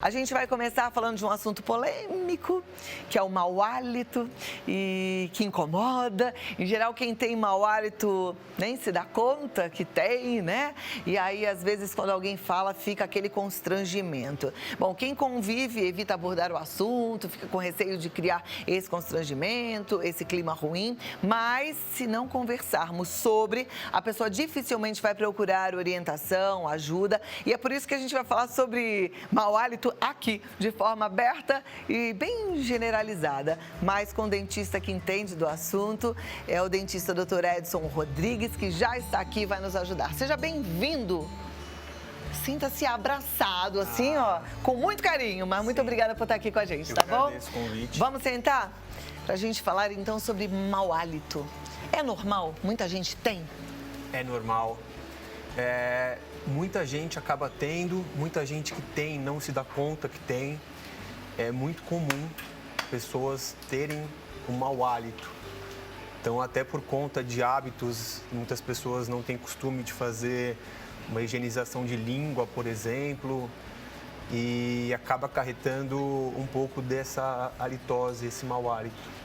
A gente vai começar falando de um assunto polêmico, que é o mau hálito e que incomoda. Em geral, quem tem mau hálito nem se dá conta que tem, né? E aí, às vezes, quando alguém fala, fica aquele constrangimento. Bom, quem convive evita abordar o assunto, fica com receio de criar esse constrangimento, esse clima ruim. Mas, se não conversarmos sobre, a pessoa dificilmente vai procurar orientação, ajuda. E é por isso que a gente vai falar sobre mau hálito aqui, de forma aberta e bem generalizada, mas com um dentista que entende do assunto, é o dentista Dr. Edson Rodrigues, que já está aqui e vai nos ajudar. Seja bem-vindo! Sinta-se abraçado, assim, ó, com muito carinho, mas muito obrigada por estar aqui com a gente, tá bom? Eu agradeço o convite. Vamos sentar? Pra gente falar, então, sobre mau hálito. É normal? Muita gente tem? É normal. Muita gente acaba tendo, muita gente que tem não se dá conta que tem. É muito comum pessoas terem um mau hálito. Então, até por conta de hábitos, muitas pessoas não têm costume de fazer uma higienização de língua, por exemplo, e acaba acarretando um pouco dessa halitose, esse mau hálito.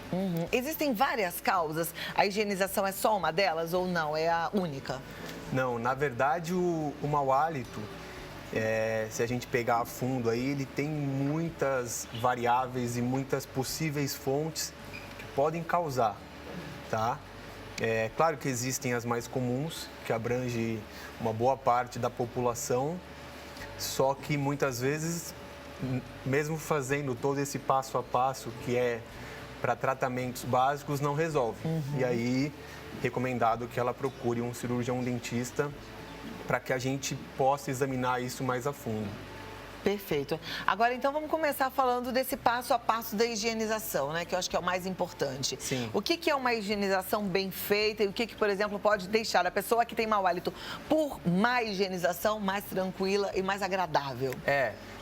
Existem várias causas. A higienização é só uma delas ou não? É a única? Não, na verdade, o mau hálito, se a gente pegar a fundo aí, ele tem muitas variáveis e muitas possíveis fontes que podem causar, tá? É claro que existem as mais comuns, que abrangem uma boa parte da população, só que muitas vezes, mesmo fazendo todo esse passo a passo que é para tratamentos básicos, não resolve. E aí, recomendado que ela procure um cirurgião dentista para que a gente possa examinar isso mais a fundo. Perfeito. Agora, então, vamos começar falando desse passo a passo da higienização, né? Que eu acho que é o mais importante. Sim. O que é uma higienização bem feita e o que, por exemplo, pode deixar a pessoa que tem mau hálito por má higienização mais tranquila e mais agradável?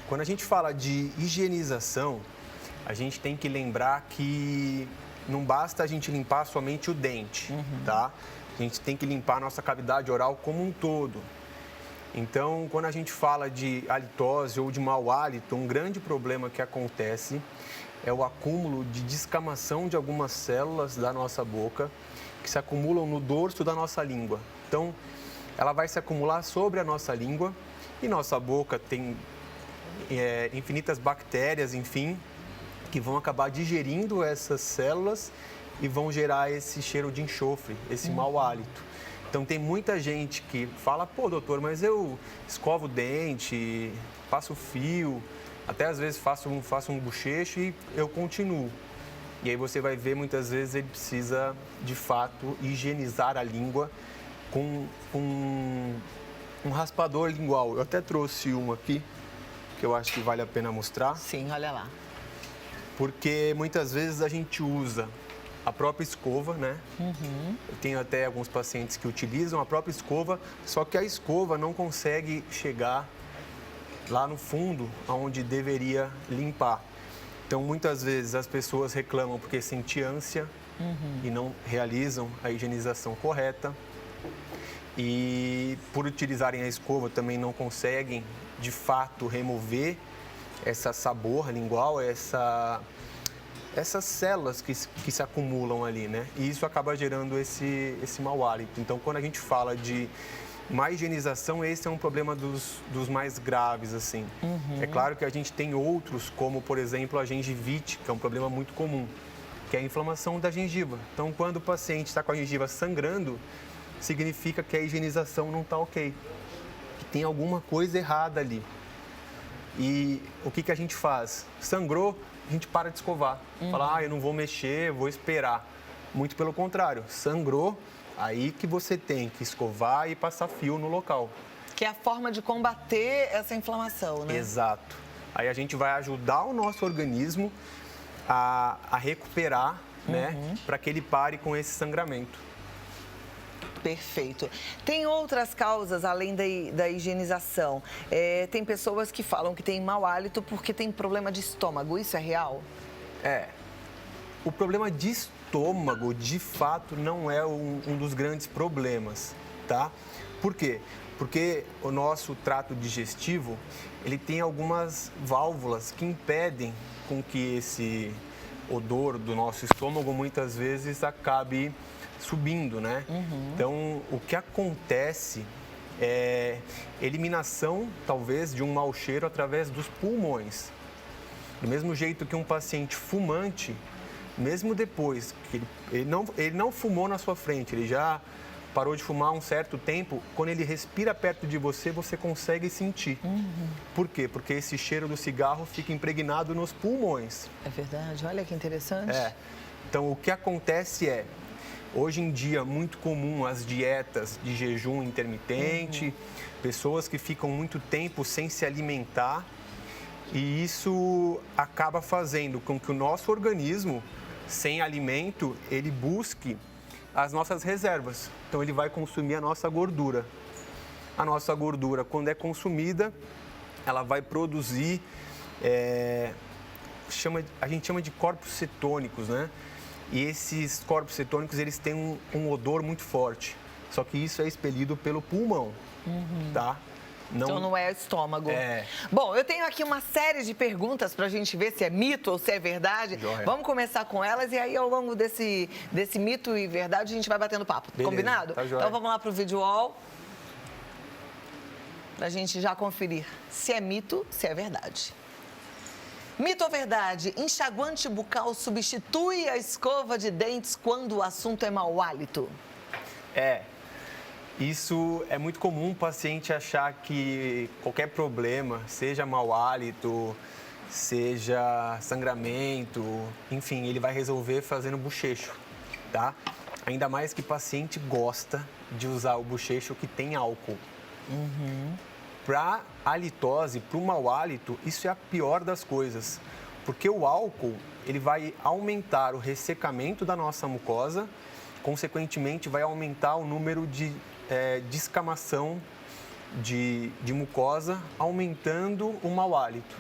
Quando a gente fala de higienização, a gente tem que lembrar que não basta a gente limpar somente o dente, tá? A gente tem que limpar a nossa cavidade oral como um todo. Então, quando a gente fala de halitose ou de mau hálito, um grande problema que acontece é o acúmulo de descamação de algumas células da nossa boca que se acumulam no dorso da nossa língua. Então, ela vai se acumular sobre a nossa língua e nossa boca tem infinitas bactérias, enfim, que vão acabar digerindo essas células e vão gerar esse cheiro de enxofre, esse mau hálito. Então, tem muita gente que fala, pô, doutor, mas eu escovo o dente, passo fio, até às vezes faço um bochecho e eu continuo. E aí você vai ver, muitas vezes, ele precisa, de fato, higienizar a língua com um raspador lingual. Eu até trouxe um aqui, que eu acho que vale a pena mostrar. Sim, olha lá. Porque muitas vezes a gente usa a própria escova, né? Eu tenho até alguns pacientes que utilizam a própria escova, só que a escova não consegue chegar lá no fundo, onde deveria limpar. Então, muitas vezes as pessoas reclamam porque sentem ânsia e não realizam a higienização correta. E por utilizarem a escova também não conseguem, de fato, remover essa sabor lingual, essas células que se acumulam ali, né? E isso acaba gerando esse mau hálito. Então, quando a gente fala de má higienização, esse é um problema dos mais graves, assim. É claro que a gente tem outros, como, por exemplo, a gengivite, que é um problema muito comum, que é a inflamação da gengiva. Então, quando o paciente está com a gengiva sangrando, significa que a higienização não está ok, que tem alguma coisa errada ali. E o que a gente faz? Sangrou, a gente para de escovar. Fala, eu não vou mexer, vou esperar. Muito pelo contrário, sangrou, aí que você tem que escovar e passar fio no local. Que é a forma de combater essa inflamação, né? Exato. Aí a gente vai ajudar o nosso organismo a recuperar, né, para que ele pare com esse sangramento. Perfeito. Tem outras causas além da higienização. Tem pessoas que falam que tem mau hálito porque tem problema de estômago. Isso é real? O problema de estômago, de fato, não é um dos grandes problemas, tá? Por quê? Porque o nosso trato digestivo, ele tem algumas válvulas que impedem com que esse odor do nosso estômago muitas vezes acabe subindo, né? Então, o que acontece é eliminação, talvez, de um mau cheiro através dos pulmões. Do mesmo jeito que um paciente fumante, mesmo depois que ele não fumou na sua frente, ele já parou de fumar há um certo tempo, quando ele respira perto de você, você consegue sentir. Por quê? Porque esse cheiro do cigarro fica impregnado nos pulmões. É verdade, olha que interessante. Então, o que acontece é, hoje em dia, muito comum as dietas de jejum intermitente, pessoas que ficam muito tempo sem se alimentar, e isso acaba fazendo com que o nosso organismo, sem alimento, ele busque as nossas reservas. Então, ele vai consumir a nossa gordura. A nossa gordura, quando é consumida, ela vai produzir, a gente chama de corpos cetônicos, né? E esses corpos cetônicos, eles têm um odor muito forte. Só que isso é expelido pelo pulmão, tá? Então não é estômago. Bom, eu tenho aqui uma série de perguntas para a gente ver se é mito ou se é verdade. Joia. Vamos começar com elas e aí ao longo desse mito e verdade a gente vai batendo papo. Beleza, combinado? tá joia. Então vamos lá para o vídeo wall. Para a gente já conferir se é mito, se é verdade. Mito ou verdade? Enxaguante bucal substitui a escova de dentes quando o assunto é mau hálito? Isso é muito comum o paciente achar que qualquer problema, seja mau hálito, seja sangramento, enfim, ele vai resolver fazendo bochecho, tá? Ainda mais que o paciente gosta de usar o bochecho que tem álcool. Para halitose, para o mau hálito, isso é a pior das coisas, porque o álcool ele vai aumentar o ressecamento da nossa mucosa, consequentemente vai aumentar o número de descamação de mucosa, aumentando o mau hálito.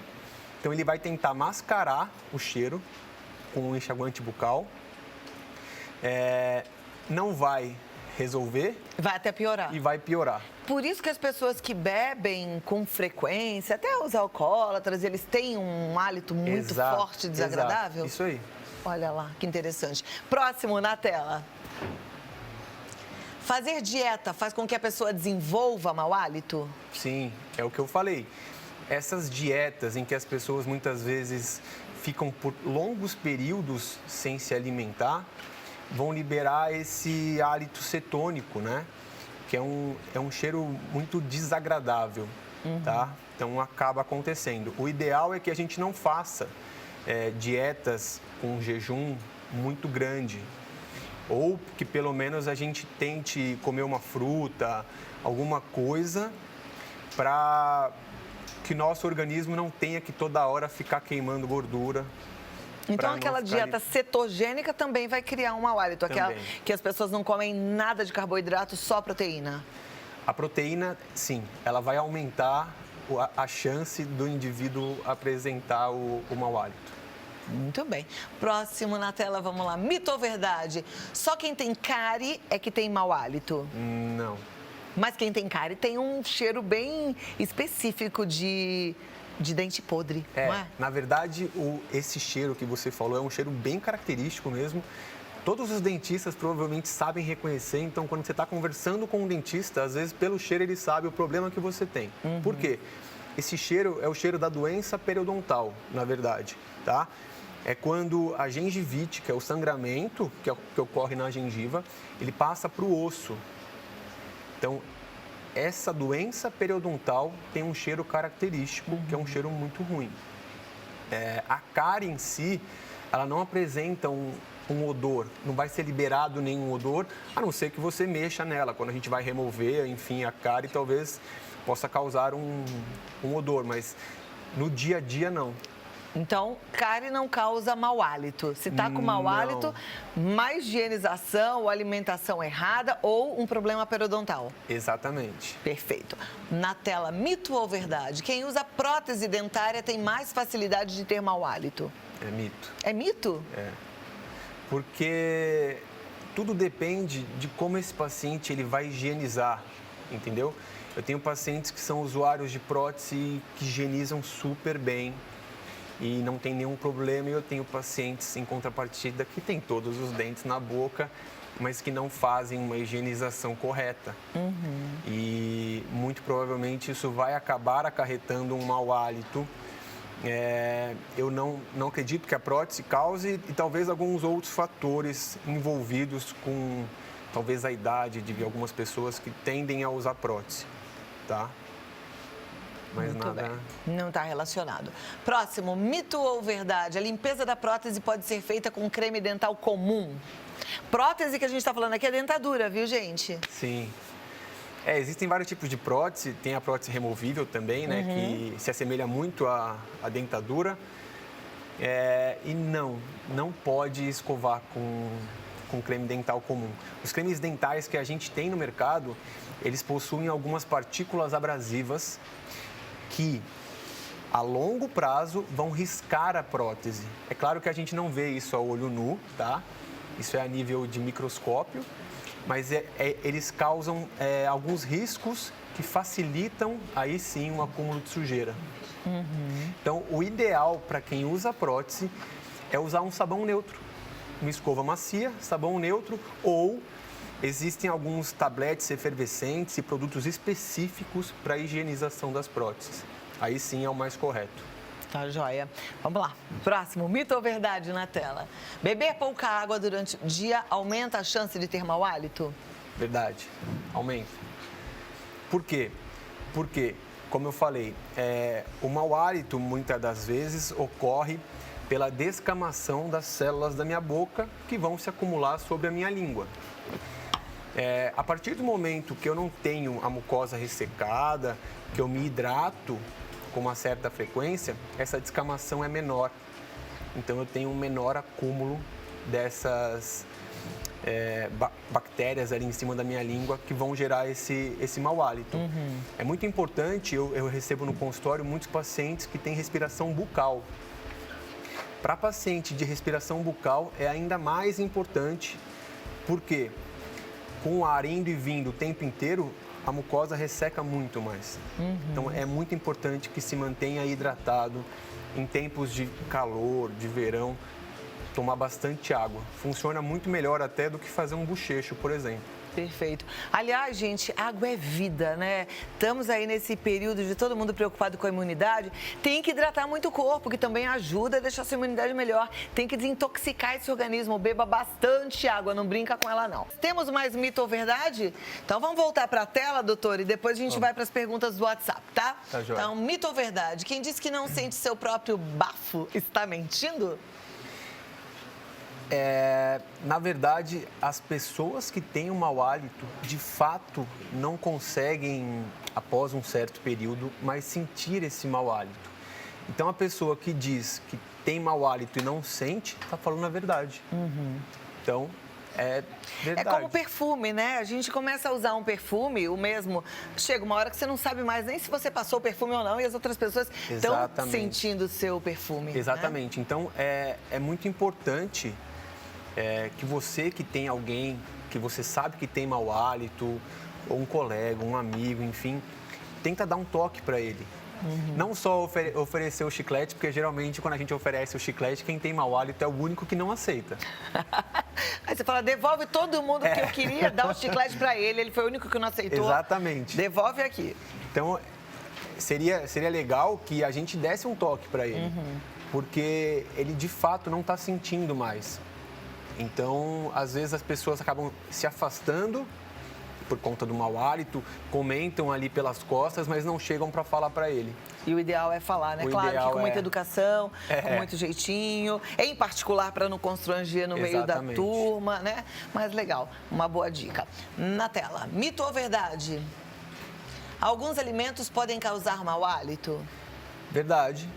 Então, ele vai tentar mascarar o cheiro com um enxaguante bucal, não vai resolver. Vai até piorar. E vai piorar. Por isso que as pessoas que bebem com frequência, até os alcoólatras, eles têm um hálito muito forte e desagradável? Isso aí. Olha lá, que interessante. Próximo na tela. Fazer dieta faz com que a pessoa desenvolva mau hálito? Sim, é o que eu falei. Essas dietas em que as pessoas muitas vezes ficam por longos períodos sem se alimentar, vão liberar esse hálito cetônico, né? Que é um cheiro muito desagradável, tá? Então, acaba acontecendo. O ideal é que a gente não faça dietas com jejum muito grande, ou que pelo menos a gente tente comer uma fruta, alguma coisa, para que nosso organismo não tenha que toda hora ficar queimando gordura. Então, aquela dieta cetogênica também vai criar um mau hálito, aquela que as pessoas não comem nada de carboidrato, só proteína. A proteína, sim, ela vai aumentar a chance do indivíduo apresentar o mau hálito. Muito bem. Próximo na tela, vamos lá. Mito ou verdade? Só quem tem cárie é que tem mau hálito? Não. Mas quem tem cárie tem um cheiro bem específico de dente podre, não é? Na verdade, esse cheiro que você falou é um cheiro bem característico mesmo. Todos os dentistas provavelmente sabem reconhecer, então quando você está conversando com um dentista, às vezes pelo cheiro ele sabe o problema que você tem. Por quê? Esse cheiro é o cheiro da doença periodontal, na verdade, tá? É quando a gengivite, que é o sangramento que ocorre na gengiva, ele passa para o osso. Então, essa doença periodontal tem um cheiro característico, que é um cheiro muito ruim. A cárie em si, ela não apresenta um odor, não vai ser liberado nenhum odor, a não ser que você mexa nela. Quando a gente vai remover, enfim, a cárie, talvez possa causar um odor, mas no dia a dia não. Então, cárie não causa mau hálito. Se está com mau hálito, mais higienização ou alimentação errada ou um problema periodontal. Exatamente. Perfeito. Na tela, mito ou verdade? Quem usa prótese dentária tem mais facilidade de ter mau hálito? É mito. É mito? Porque tudo depende de como esse paciente ele vai higienizar, entendeu? Eu tenho pacientes que são usuários de prótese que higienizam super bem e não tem nenhum problema. E eu tenho pacientes, em contrapartida, que têm todos os dentes na boca, mas que não fazem uma higienização correta. E muito provavelmente isso vai acabar acarretando um mau hálito. Eu não acredito que a prótese cause e talvez alguns outros fatores envolvidos com talvez a idade de algumas pessoas que tendem a usar prótese, tá? Mas Muito nada... bem. Não está relacionado. Próximo, mito ou verdade? A limpeza da prótese pode ser feita com creme dental comum. Prótese que a gente está falando aqui é dentadura, viu, gente? Sim. Existem vários tipos de prótese. Tem a prótese removível também, né? Que se assemelha muito à dentadura. E não pode escovar com creme dental comum. Os cremes dentais que a gente tem no mercado, eles possuem algumas partículas abrasivas que, a longo prazo, vão riscar a prótese. É claro que a gente não vê isso a olho nu, tá? Isso é a nível de microscópio, mas eles causam alguns riscos que facilitam, aí sim, um acúmulo de sujeira. Então, o ideal para quem usa prótese é usar um sabão neutro. Uma escova macia, sabão neutro, ou existem alguns tabletes efervescentes e produtos específicos para a higienização das próteses. Aí sim é o mais correto. Tá joia. Vamos lá. Próximo, mito ou verdade na tela? Beber pouca água durante o dia aumenta a chance de ter mau hálito? Verdade, aumenta. Por quê? Porque, como eu falei, o mau hálito muitas das vezes ocorre pela descamação das células da minha boca que vão se acumular sobre a minha língua. A partir do momento que eu não tenho a mucosa ressecada, que eu me hidrato com uma certa frequência, essa descamação é menor. Então eu tenho um menor acúmulo dessas bactérias ali em cima da minha língua que vão gerar esse mau hálito. É muito importante, eu recebo no consultório muitos pacientes que têm respiração bucal. Para paciente de respiração bucal é ainda mais importante, porque com o ar indo e vindo o tempo inteiro, a mucosa resseca muito mais. Então é muito importante que se mantenha hidratado em tempos de calor, de verão, tomar bastante água. Funciona muito melhor até do que fazer um bochecho, por exemplo. Perfeito. Aliás, gente, água é vida, né? Estamos aí nesse período de todo mundo preocupado com a imunidade. Tem que hidratar muito o corpo, que também ajuda a deixar a sua imunidade melhor. Tem que desintoxicar esse organismo. Beba bastante água, não brinca com ela, não. Temos mais mito ou verdade? Então vamos voltar para a tela, doutor, e depois a gente vai para as perguntas do WhatsApp, tá? Tá joia. Então, mito ou verdade? Quem diz que não sente seu próprio bafo está mentindo? Na verdade, as pessoas que têm um mau hálito, de fato, não conseguem, após um certo período, mais sentir esse mau hálito. Então, a pessoa que diz que tem mau hálito e não sente, está falando a verdade. Então, é verdade. É como perfume, né? A gente começa a usar um perfume, o mesmo. Chega uma hora que você não sabe mais nem se você passou o perfume ou não e as outras pessoas estão sentindo o seu perfume. Exatamente. Né? Então, é muito importante que você que tem alguém que você sabe que tem mau hálito, ou um colega, um amigo, enfim, tenta dar um toque para ele. Não só oferecer o chiclete, porque geralmente quando a gente oferece o chiclete, quem tem mau hálito é o único que não aceita. Aí você fala, devolve todo mundo que eu queria dar o chiclete para ele, ele foi o único que não aceitou. Exatamente. Devolve aqui. Então, seria legal que a gente desse um toque para ele, porque ele de fato não está sentindo mais. Então, às vezes as pessoas acabam se afastando por conta do mau hálito, comentam ali pelas costas, mas não chegam para falar para ele. E o ideal é falar, né? Claro que com muita educação, com muito jeitinho, em particular para não constranger no meio da turma, né? Mas legal, uma boa dica. Na tela, mito ou verdade? Alguns alimentos podem causar mau hálito? Verdade.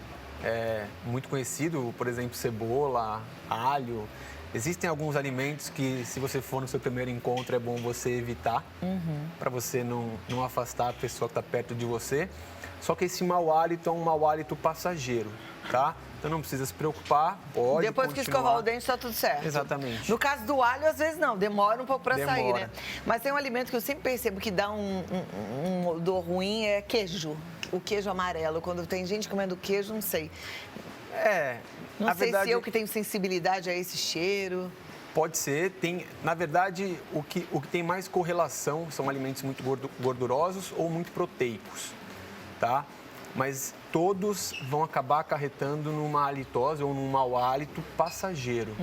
É muito conhecido, por exemplo, cebola, alho. Existem alguns alimentos que, se você for no seu primeiro encontro, é bom você evitar, para você não afastar a pessoa que está perto de você. Só que esse mau hálito é um mau hálito passageiro. tá? Então não precisa se preocupar, pode Depois que continuar. escovar o dente, está tudo certo. Exatamente. No caso do alho, às vezes não, demora um pouco para sair, Demora. né? Mas tem um alimento que eu sempre percebo que dá um odor ruim, é queijo. O queijo amarelo. Quando tem gente comendo queijo, não sei. Não na sei verdade, se eu que tenho sensibilidade a esse cheiro. Pode ser. Na verdade, o que tem mais correlação são alimentos muito gordurosos ou muito proteicos, tá? Mas todos vão acabar acarretando numa halitose ou num mau hálito passageiro.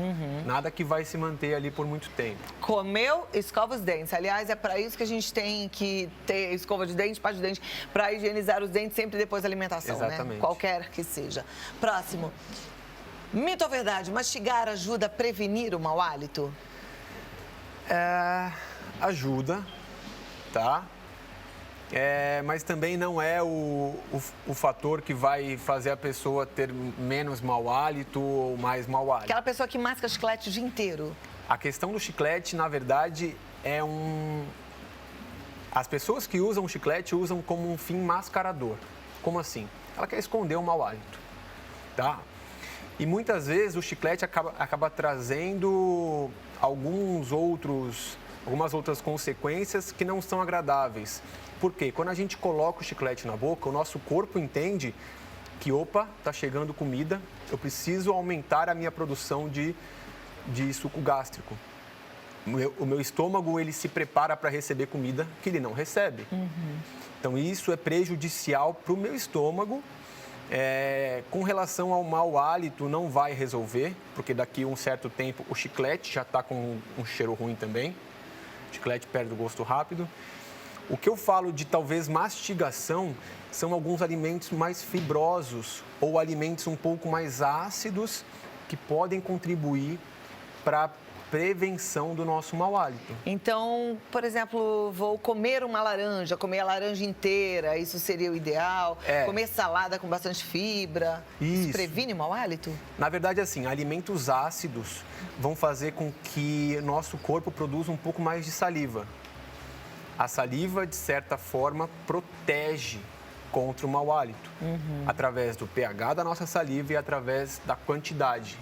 Nada que vai se manter ali por muito tempo. Comeu, escova os dentes. Aliás, é para isso que a gente tem que ter escova de dente, pasta de dente, para higienizar os dentes sempre depois da alimentação, Exatamente. né? Qualquer que seja. Próximo. Mito ou verdade, mastigar ajuda a prevenir o mau hálito? Ajuda, tá? Mas também não é o fator que vai fazer a pessoa ter menos mau hálito ou mais mau hálito. Aquela pessoa que masca chiclete o dia inteiro. A questão do chiclete, na verdade, As pessoas que usam o chiclete usam como um fim mascarador. Como assim? Ela quer esconder o mau hálito, tá? E muitas vezes o chiclete acaba trazendo algumas outras consequências que não são agradáveis. Por quê? Quando a gente coloca o chiclete na boca, o nosso corpo entende que, opa, está chegando comida, eu preciso aumentar a minha produção de suco gástrico. O meu estômago, ele se prepara para receber comida que ele não recebe. Então, isso é prejudicial para o meu estômago. Com relação ao mau hálito, não vai resolver, porque daqui a um certo tempo o chiclete já está com um cheiro ruim também. O chiclete perde o gosto rápido. O que eu falo de talvez mastigação são alguns alimentos mais fibrosos ou alimentos um pouco mais ácidos que podem contribuir para a prevenção do nosso mau hálito. Então, por exemplo, vou comer uma laranja, comer a laranja inteira, isso seria o ideal? Comer salada com bastante fibra, isso previne o mau hálito? Na verdade, assim, alimentos ácidos vão fazer com que nosso corpo produza um pouco mais de saliva. A saliva, de certa forma, protege contra o mau hálito, através do pH da nossa saliva e através da quantidade.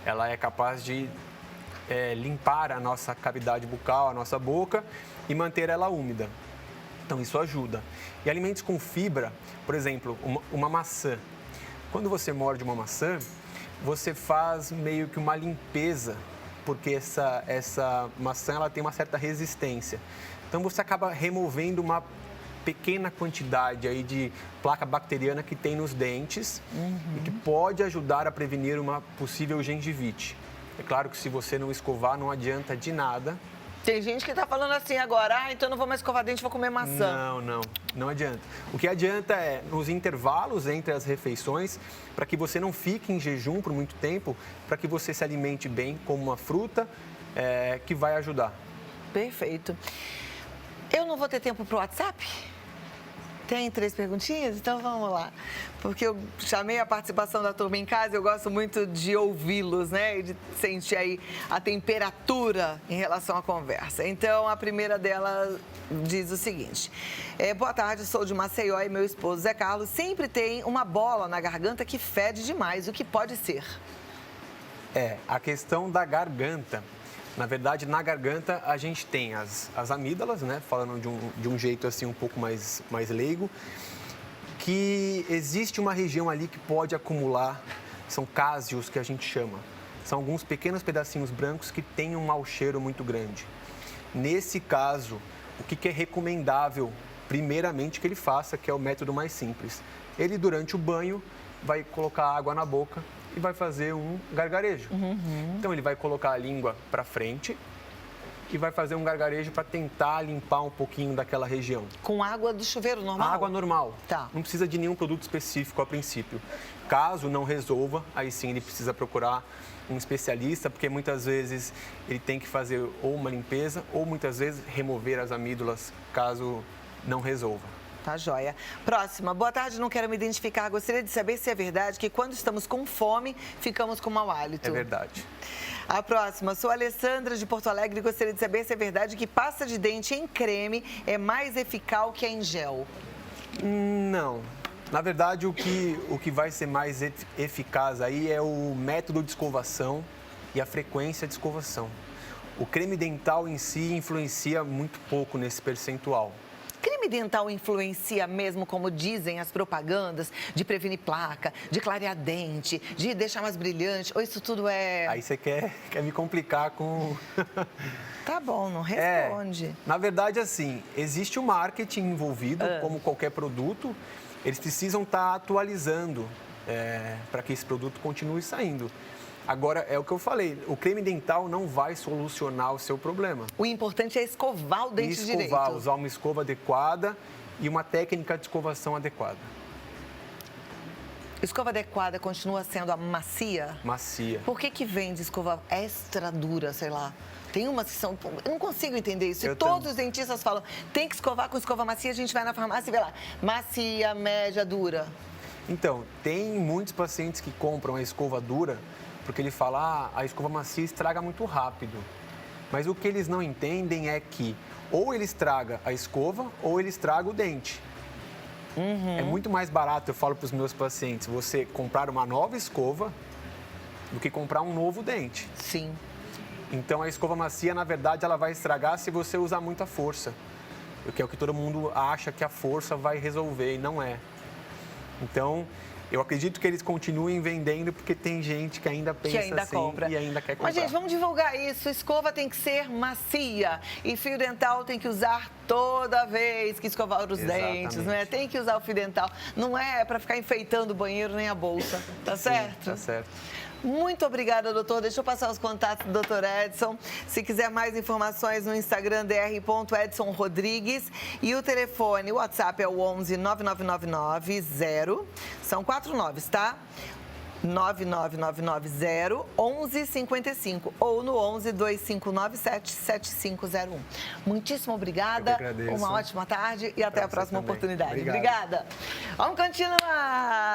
Ela é capaz de limpar a nossa cavidade bucal, a nossa boca e manter ela úmida. Então, isso ajuda. E alimentos com fibra, por exemplo, uma maçã. Quando você morde uma maçã, você faz meio que uma limpeza, porque essa maçã ela tem uma certa resistência. Então, você acaba removendo uma pequena quantidade aí de placa bacteriana que tem nos dentes e que pode ajudar a prevenir uma possível gengivite. É claro que se você não escovar, não adianta de nada. Tem gente que está falando assim agora, então não vou mais escovar dente, vou comer maçã. Não adianta. O que adianta é nos intervalos entre as refeições, para que você não fique em jejum por muito tempo, para que você se alimente bem como uma fruta, que vai ajudar. Perfeito. Eu não vou ter tempo para o WhatsApp? Tem 3 perguntinhas? Então vamos lá. Porque eu chamei a participação da turma em casa, eu gosto muito de ouvi-los, né? E de sentir aí a temperatura em relação à conversa. Então, a primeira dela diz o seguinte: boa tarde, sou de Maceió e meu esposo Zé Carlos sempre tem uma bola na garganta que fede demais. O que pode ser? A questão da garganta. Na verdade, na garganta, a gente tem as amígdalas, né? Falando de um jeito assim um pouco mais leigo, que existe uma região ali que pode acumular, são cásios que a gente chama. São alguns pequenos pedacinhos brancos que têm um mau cheiro muito grande. Nesse caso, o que é recomendável, primeiramente, que ele faça, que é o método mais simples. Ele, durante o banho, vai colocar água na boca e vai fazer um gargarejo. Então, ele vai colocar a língua para frente e vai fazer um gargarejo para tentar limpar um pouquinho daquela região. Com água do chuveiro normal? Água normal. Tá. Não precisa de nenhum produto específico a princípio. Caso não resolva, aí sim ele precisa procurar um especialista, porque muitas vezes ele tem que fazer ou uma limpeza ou muitas vezes remover as amígdalas, caso não resolva. Tá joia. Próxima. Boa tarde, não quero me identificar. Gostaria de saber se é verdade que quando estamos com fome, ficamos com mau hálito. É verdade. A próxima. Sou a Alessandra de Porto Alegre e gostaria de saber se é verdade que pasta de dente em creme é mais eficaz que a em gel. Não. Na verdade, o que vai ser mais eficaz aí é o método de escovação e a frequência de escovação. O creme dental em si influencia muito pouco nesse percentual. Creme dental influencia mesmo, como dizem as propagandas, de prevenir placa, de clarear dente, de deixar mais brilhante, ou isso tudo é... Aí você quer me complicar com... Tá bom, não responde. Na verdade, assim, existe o marketing envolvido, como qualquer produto, eles precisam estar atualizando para que esse produto continue saindo. Agora, é o que eu falei, o creme dental não vai solucionar o seu problema. O importante é escovar o dente direito. Usar uma escova adequada e uma técnica de escovação adequada. Escova adequada continua sendo a macia? Macia. Por que vende escova extra dura, sei lá? Tem umas que são... Eu não consigo entender isso. E todos os dentistas falam, tem que escovar com escova macia, a gente vai na farmácia e vê lá, macia, média, dura. Então, tem muitos pacientes que compram a escova dura porque ele fala, a escova macia estraga muito rápido. Mas o que eles não entendem é que ou ele estraga a escova ou ele estraga o dente. É muito mais barato, eu falo para os meus pacientes, você comprar uma nova escova do que comprar um novo dente. Sim. Então, a escova macia, na verdade, ela vai estragar se você usar muita força. Que é o que todo mundo acha que a força vai resolver e não é. Então, eu acredito que eles continuem vendendo porque tem gente que ainda pensa assim compra. E ainda quer comprar. Mas, gente, vamos divulgar isso. Escova tem que ser macia e fio dental tem que usar toda vez que escovar os dentes, não é? Tem que usar o fio dental. Não é para ficar enfeitando o banheiro nem a bolsa, tá certo? Tá certo. Muito obrigada, doutor. Deixa eu passar os contatos do Dr. Edson. Se quiser mais informações no Instagram, dr.edsonrodrigues. E o telefone, o WhatsApp é o 11 99990. São 4 9s, tá? 99990 1155 ou no 11 2597 7501. Muitíssimo obrigada. Eu que agradeço. Uma ótima tarde e até a próxima oportunidade. Obrigado. Obrigada. Vamos continuar.